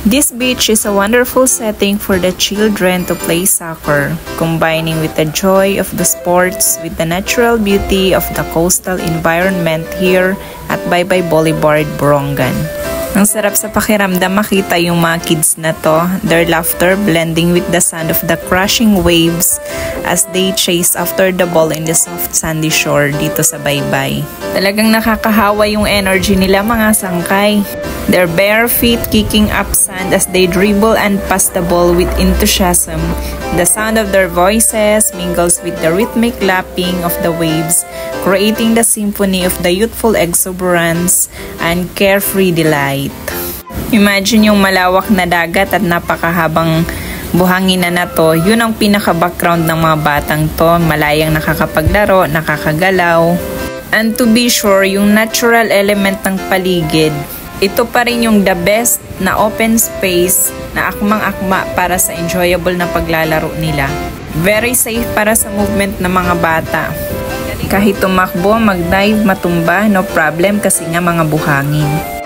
This beach is a wonderful setting for the children to play soccer, combining with the joy of the sports with the natural beauty of the coastal environment here at Baybay Boulevard, Borongan. Ang sarap sa pakiramdam makita yung mga kids na to, their laughter blending with the sound of the crashing waves as they chase after the ball in the soft sandy shore dito sa Baybay. Talagang nakakahawa yung energy nila mga sangkay. Their bare feet kicking up sand as they dribble and pass the ball with enthusiasm. The sound of their voices mingles with the rhythmic lapping of the waves, creating the symphony of the youthful exuberance and carefree delight. Imagine yung malawak na dagat at napakahabang buhangin na to. Yun ang pinaka-background ng mga batang to. Malayang nakakapaglaro, nakakagalaw. And to be sure, yung natural element ng paligid, ito pa rin yung the best na open space na akmang-akma para sa enjoyable na paglalaro nila. Very safe para sa movement ng mga bata. Kahit tumakbo, mag-dive, matumba, no problem kasi nga mga buhangin.